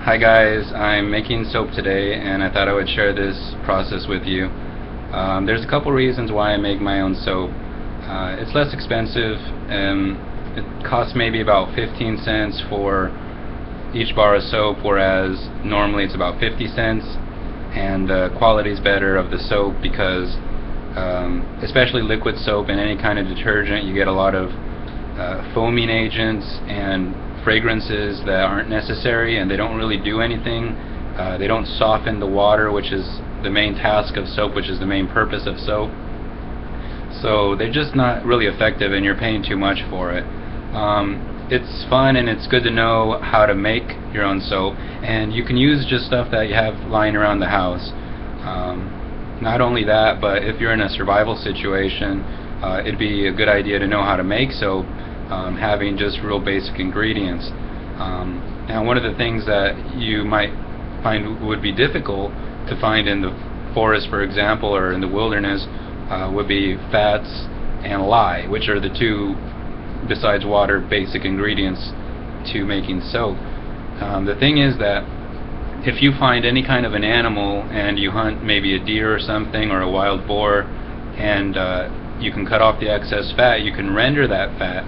Hi guys, I'm making soap today and I thought I would share this process with you. There's a couple reasons why I make my own soap. It's less expensive. It costs maybe about 15 cents for each bar of soap, whereas normally it's about 50 cents, and the quality is better of the soap because especially liquid soap and any kind of detergent, you get a lot of foaming agents and fragrances that aren't necessary, and they don't really do anything. They don't soften the water, which is the main task of soap, which is the main purpose of soap. So they're just not really effective, and you're paying too much for it. It's fun and it's good to know how to make your own soap, and you can use just stuff that you have lying around the house. Not only that, but if you're in a survival situation, it'd be a good idea to know how to make soap, having just real basic ingredients. Now, one of the things that you might find would be difficult to find in the forest, for example, or in the wilderness, would be fats and lye, which are the two, besides water, basic ingredients to making soap. The thing is that if you find any kind of an animal and you hunt maybe a deer or something, or a wild boar, and you can cut off the excess fat, you can render that fat,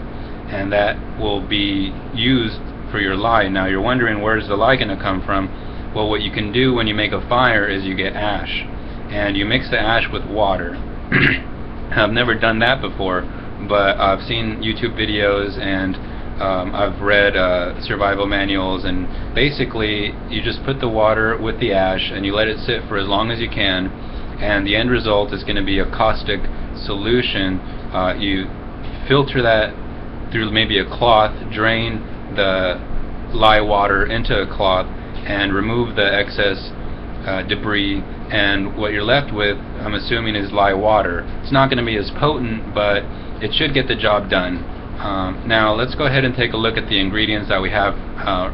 and that will be used for your lye. Now you're wondering, where's the lye going to come from? Well, what you can do when you make a fire is you get ash, and you mix the ash with water. I've never done that before, but I've seen YouTube videos and I've read survival manuals, and basically you just put the water with the ash and you let it sit for as long as you can, and the end result is going to be a caustic solution. You filter that through maybe a cloth, drain the lye water into a cloth, and remove the excess debris, and what you're left with, I'm assuming, is lye water. It's not going to be as potent, but it should get the job done. Now let's go ahead and take a look at the ingredients that we have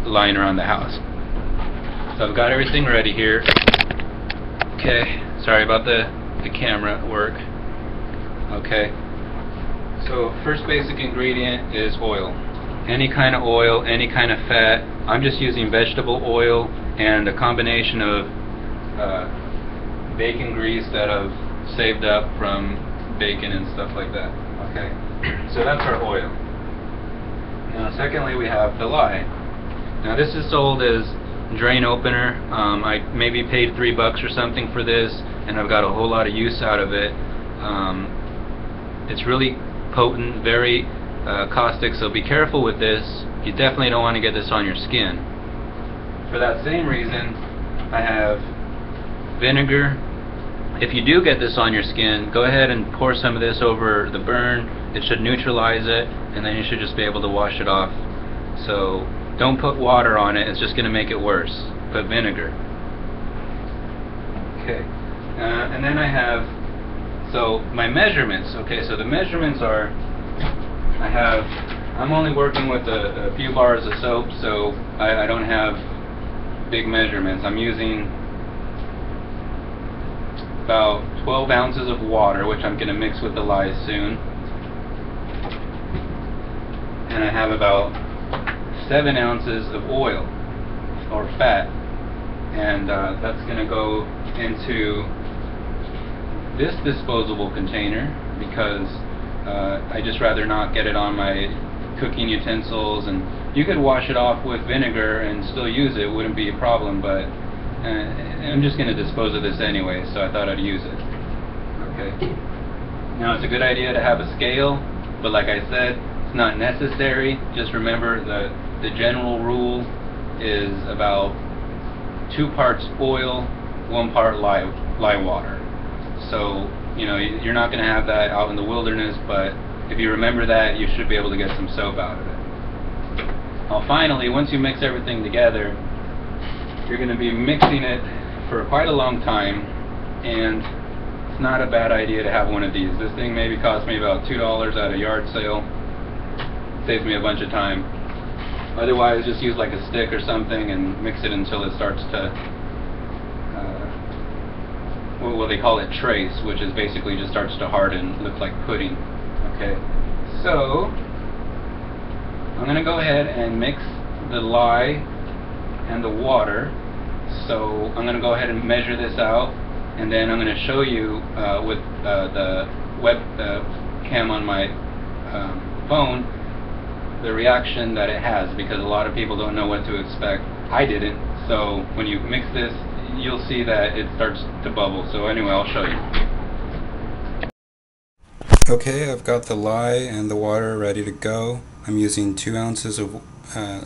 lying around the house. So I've got everything ready here. Okay, sorry about the camera work. Okay, so first basic ingredient is oil. Any kind of oil, any kind of fat. I'm just using vegetable oil and a combination of bacon grease that I've saved up from bacon and stuff like that. Okay, so that's our oil. Now secondly, we have the lye. Now this is sold as drain opener. I maybe paid $3 or something for this, and I've got a whole lot of use out of it. It's really potent, very caustic, so be careful with this. You definitely don't want to get this on your skin. For that same reason, I have vinegar. If you do get this on your skin, go ahead and pour some of this over the burn. It should neutralize it, and then you should just be able to wash it off. So don't put water on it, it's just going to make it worse. Put vinegar. Okay, and then I have, so my measurements. Okay, so the measurements are, I'm only working with a few bars of soap, so I don't have big measurements. I'm using about 12 ounces of water, which I'm going to mix with the lye soon. And I have about 7 ounces of oil, or fat. And that's going to go into this disposable container, because I just rather not get it on my cooking utensils. And you could wash it off with vinegar and still use it, wouldn't be a problem, but I'm just going to dispose of this anyway, so I thought I'd use it. Okay. Now it's a good idea to have a scale, but like I said, it's not necessary. Just remember the general rule is about 2 parts oil, 1 part lye water. So, you know, you're not going to have that out in the wilderness, but if you remember that, you should be able to get some soap out of it. Now finally, once you mix everything together, you're going to be mixing it for quite a long time, and it's not a bad idea to have one of these. This thing maybe cost me about $2 at a yard sale. Saves me a bunch of time. Otherwise, just use like a stick or something and mix it until it starts to, well, they call it trace, which is basically just starts to harden, look like pudding. Okay, so I'm going to go ahead and mix the lye and the water. So I'm going to go ahead and measure this out, and then I'm going to show you with the web cam on my phone the reaction that it has, because a lot of people don't know what to expect. I didn't. So when you mix this, you'll see that it starts to bubble. So anyway, I'll show you. Okay, I've got the lye and the water ready to go. I'm using 2 ounces of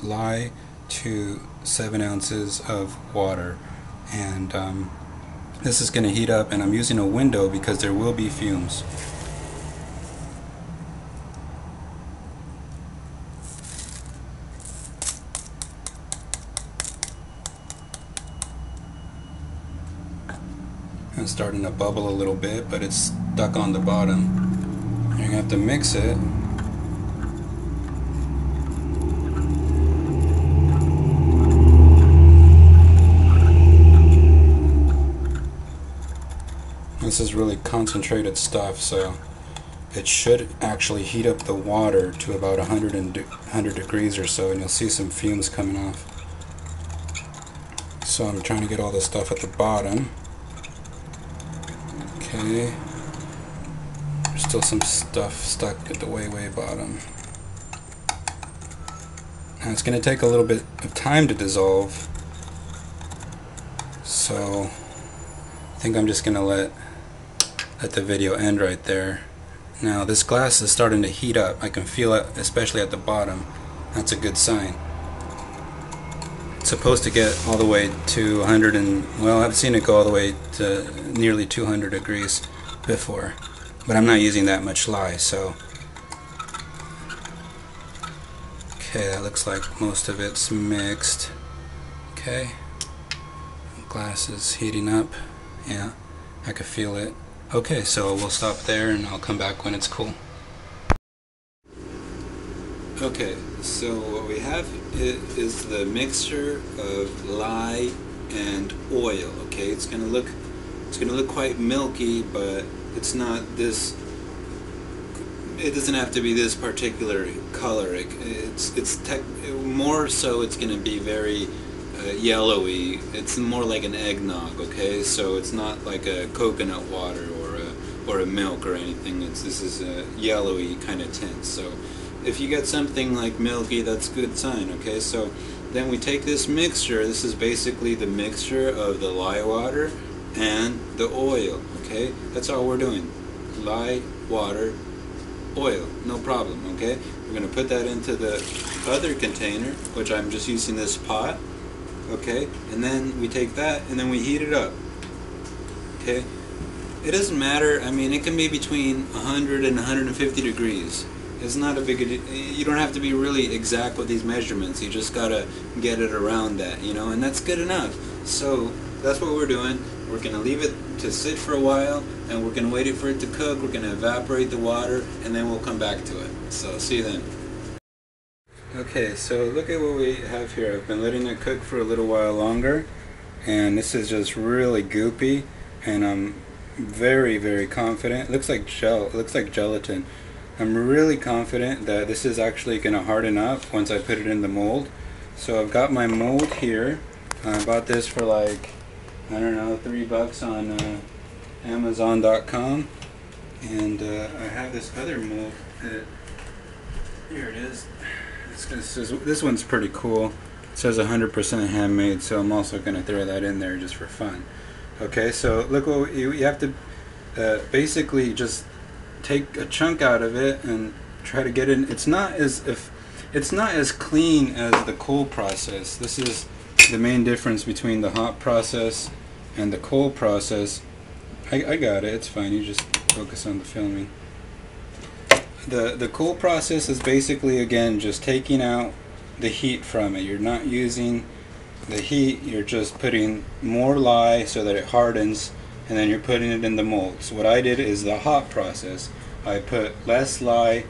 lye to 7 ounces of water, and this is going to heat up, and I'm using a window because there will be fumes. It's starting to bubble a little bit, but it's stuck on the bottom. You're going to have to mix it. This is really concentrated stuff, so it should actually heat up the water to about 100 degrees or so, and you'll see some fumes coming off. So I'm trying to get all the stuff at the bottom. Okay. There's still some stuff stuck at the way bottom. Now it's going to take a little bit of time to dissolve, so I think I'm just going to let the video end right there. Now this glass is starting to heat up. I can feel it, especially at the bottom. That's a good sign. It's supposed to get all the way to 100 and, well, I've seen it go all the way to nearly 200 degrees before, but I'm not using that much lye, so okay, that looks like most of it's mixed. Okay, glass is heating up. Yeah, I can feel it. Okay, so we'll stop there and I'll come back when it's cool. Okay, so what we have is the mixture of lye and oil. Okay, it's gonna look quite milky, but it's not this. It doesn't have to be this particular color. More so. It's gonna be very yellowy. It's more like an eggnog. Okay, so it's not like a coconut water or a milk or anything. This is a yellowy kind of tint. So if you get something like milky, that's a good sign. Okay, so then we take this mixture. This is basically the mixture of the lye water and the oil. Okay, that's all we're doing. Lye, water, oil, no problem. Okay, we're going to put that into the other container, which I'm just using this pot. Okay, and then we take that and then we heat it up. Okay, it doesn't matter. I mean, it can be between 100 and 150 degrees. It's not a big. You don't have to be really exact with these measurements. You just gotta get it around that, you know, and that's good enough. So that's what we're doing. We're gonna leave it to sit for a while, and we're gonna wait for it to cook. We're gonna evaporate the water, and then we'll come back to it. So see you then. Okay, so look at what we have here. I've been letting it cook for a little while longer, and this is just really goopy, and I'm very confident. It looks like gel. It looks like gelatin. I'm really confident that this is actually going to harden up once I put it in the mold. So I've got my mold here. I bought this for like, I don't know, $3 on Amazon.com, and I have this other mold. Here it is. This one's pretty cool. It says 100% handmade, so I'm also going to throw that in there just for fun. Okay, so look what you have to basically just take a chunk out of it and try to get in. It's not as clean as the cold process. This is the main difference between the hot process and the cold process. I got it. It's fine. You just focus on the filming. The cold process is basically, again, just taking out the heat from it. You're not using the heat. You're just putting more lye so that it hardens, and then you're putting it in the mold. So what I did is the hot process. I put less lye,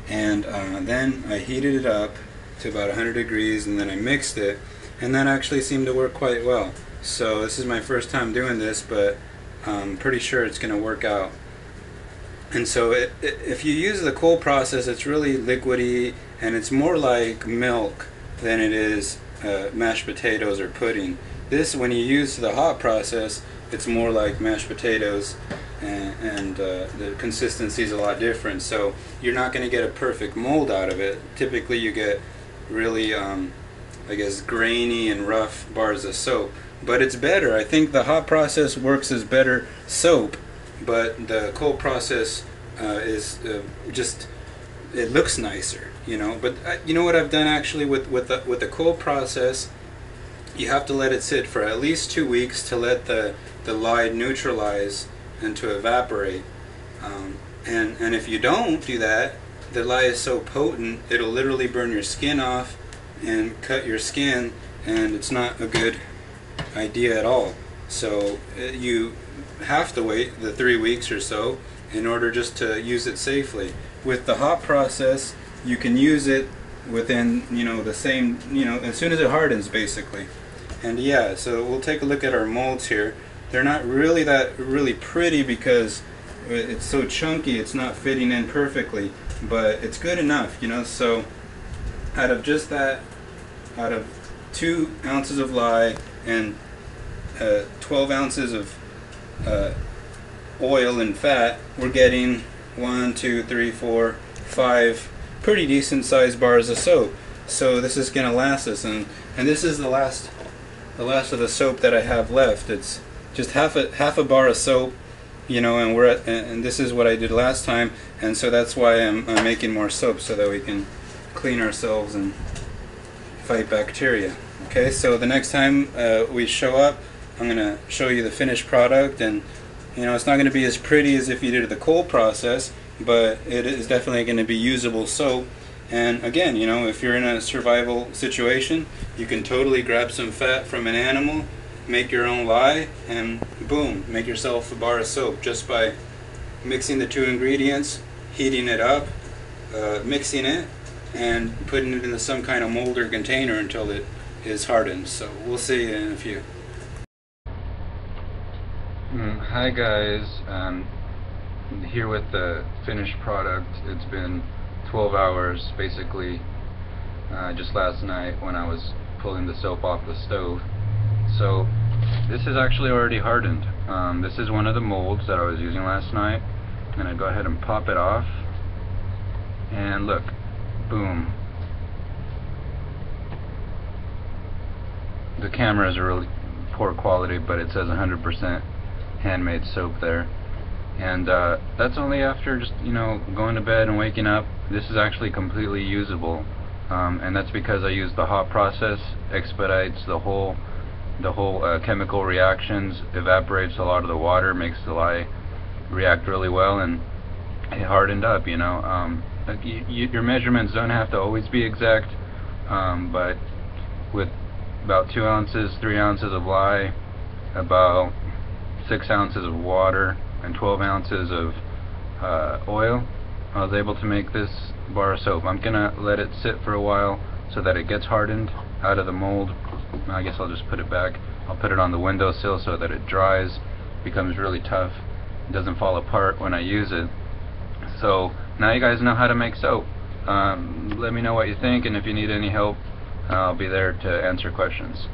and then I heated it up to about 100 degrees, and then I mixed it, and that actually seemed to work quite well. So this is my first time doing this, but I'm pretty sure it's going to work out. And so if you use the cold process, it's really liquidy, and it's more like milk than it is mashed potatoes or pudding. This, when you use the hot process, it's more like mashed potatoes, and the consistency is a lot different. So you're not going to get a perfect mold out of it. Typically you get really, I guess, grainy and rough bars of soap. But it's better. I think the hot process works as better soap, but the cold process is just, it looks nicer, you know. But you know what I've done actually with the cold process? You have to let it sit for at least 2 weeks to let the lye neutralize and to evaporate. And if you don't do that, the lye is so potent it'll literally burn your skin off and cut your skin, and it's not a good idea at all. So you have to wait the 3 weeks or so in order just to use it safely. With the hot process, you can use it within, you know, the same, you know, as soon as it hardens basically. And yeah, so we'll take a look at our molds here. They're not really really pretty because it's so chunky, it's not fitting in perfectly, but it's good enough, you know. So out of just that, out of 2 ounces of lye and 12 ounces of oil and fat, we're getting 1, 2, 3, 4, 5 pretty decent sized bars of soap. So this is gonna last us, and this is the last of the soap that I have left. It's just half a bar of soap, you know, and and this is what I did last time, and so that's why I'm making more soap, so that we can clean ourselves and fight bacteria. Okay, so the next time we show up, I'm gonna show you the finished product, and you know, it's not gonna be as pretty as if you did the cold process, but it is definitely gonna be usable soap. And again, you know, if you're in a survival situation, you can totally grab some fat from an animal, make your own lye, and boom, make yourself a bar of soap just by mixing the 2 ingredients, heating it up, mixing it, and putting it into some kind of mold or container until it is hardened. So we'll see you in a few. Hi guys, here with the finished product. It's been 12 hours basically, just last night when I was pulling the soap off the stove. So this is actually already hardened. This is one of the molds that I was using last night. I'm gonna go ahead and pop it off, and look, boom. The camera is a really poor quality, but it says 100% handmade soap there. And that's only after just, you know, going to bed and waking up. This is actually completely usable, and that's because I use the hot process. Expedites the whole chemical reactions, evaporates a lot of the water, makes the lye react really well, and it hardened up, you know. Your measurements don't have to always be exact, but with about 2 ounces, 3 ounces of lye, about 6 ounces of water, and 12 ounces of oil, I was able to make this bar of soap. I'm gonna let it sit for a while so that it gets hardened out of the mold. I guess I'll just put it back. I'll put it on the windowsill so that it dries, becomes really tough, it doesn't fall apart when I use it. So now you guys know how to make soap. Let me know what you think, and if you need any help, I'll be there to answer questions.